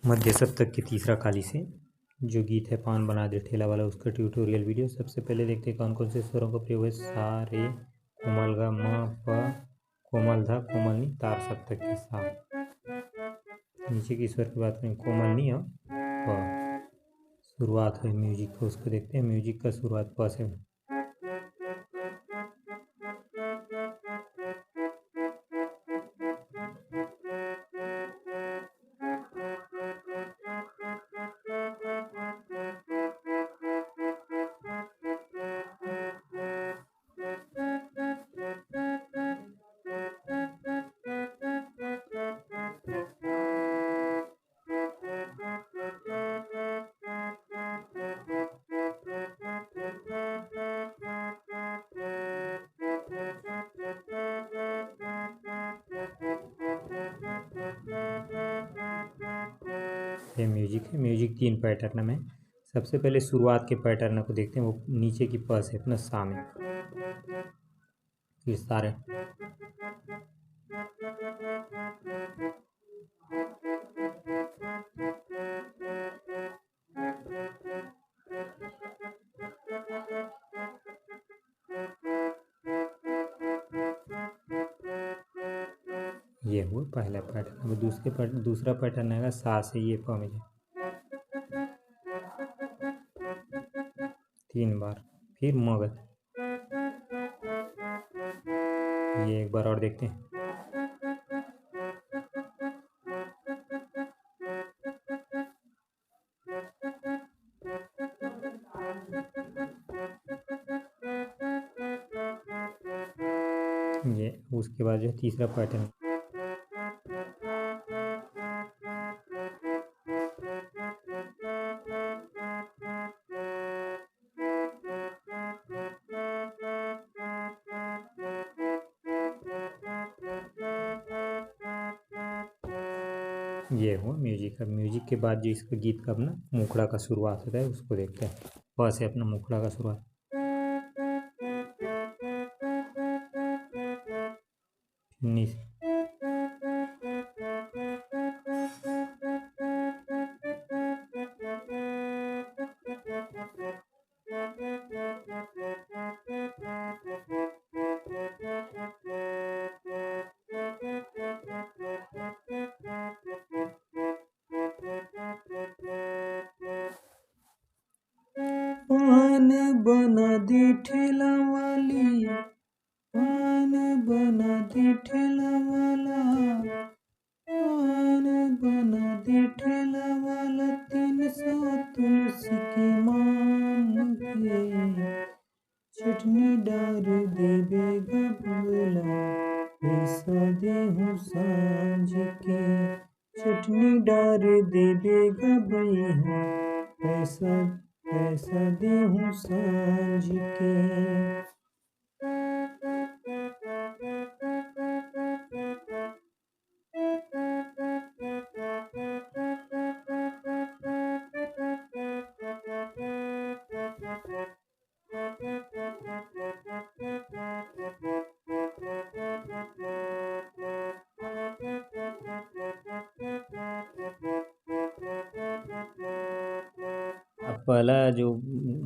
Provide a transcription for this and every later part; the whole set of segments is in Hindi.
मध्य सप्तक की तीसरा खाली से जो गीत है पान बना दे ठेला वाला, उसका ट्यूटोरियल वीडियो। सबसे पहले देखते हैं कौन कौन से स्वरों का प्रयोग है। सा, रे, कोमल गा, म, प, कोमल धा, कोमल नी, तार सप्तक के सा। नीचे की स्वर की बात करें, कोमल नी और प। शुरुआत है म्यूजिक को, उसको देखते हैं। म्यूजिक का शुरुआत प से। ये म्यूजिक है। म्यूजिक 3 पैटर्न में। सबसे पहले शुरुआत के पैटर्न को देखते हैं। वो नीचे की प से अपना सा में, फिर सारे, ये हुआ पहला पैटर्न। अब दूसरा पैटर्न आएगा सा से ये प में 3 बार, फिर मगध। ये एक बार और देखते हैं। ये उसके बाद जो तीसरा पैटर्न, ये हुआ म्यूजिक। अब म्यूजिक के बाद जो इसका गीत का अपना मुखड़ा का शुरुआत होता है, उसको देखते हैं। प से अपना मुखड़ा का शुरुआत, नी से, पान बना दी ठेला वाली, पान बना दी ठेला वाला, पान बना दी ठेला वाला, 300 तुलसी की मांग के, चटनी डाल देवेगा भोला, पैसा दे हूँ सांझ के, चटनी डाल देवेगा भैया, पैसा दे हूँ सांझ के। अब पहला जो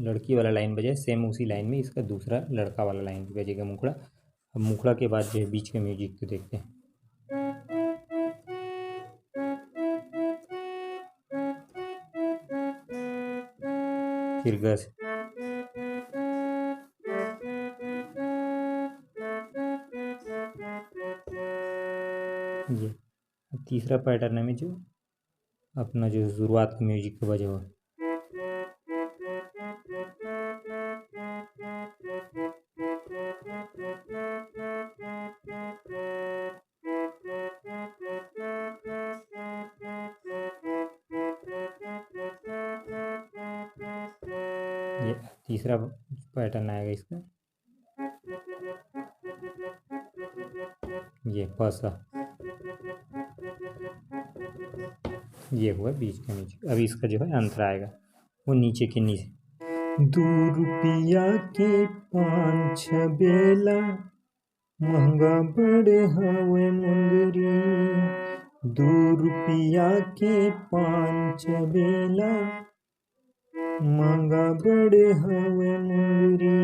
लड़की वाला लाइन बजा, सेम उसी लाइन में इसका दूसरा लड़का वाला लाइन भी बजेगा, मुखड़ा। अब मुखड़ा के बाद जो है बीच के म्यूजिक को देखते हैं। फिर ग से, ये अब तीसरा पैटर्न में जो अपना जो शुरुआत का म्यूजिक का बजा हुआ, ये तीसरा पैटर्न आएगा इसका, ये पसा। ये हुआ बीच का म्यूजिक। अब इसका जो है अंतर आएगा, वो नीचे के नीचे, 2 रुपया के 5 छबेला, महंगा बड़े हवे मुंदरी, ₹2 के 5 बेला महंगा बड़े हवे मुंगरी।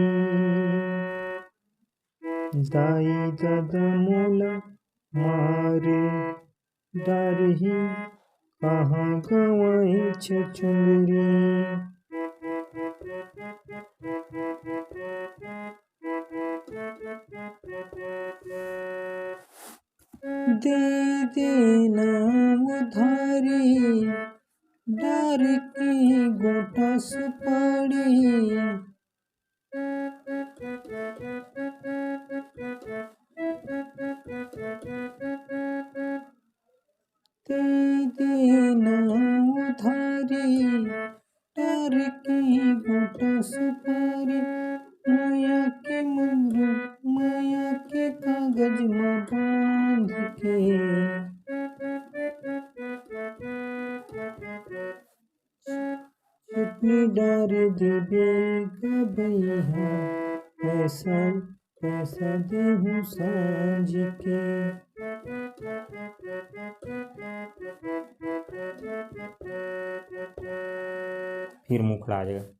दाई दादा मोला मारे डारही कहाँ गवाई छचुंदरी। दे देना उधारी डार की गोटा सुपारी। दे देना उधारी डार की गोटा सुपारी। माया के मंगरू माया के कागज में बांध के। चटनी डार देबे गबैया पैसा देहूँ साँझ के। फिर मुँह खड़ा आ जाएगा।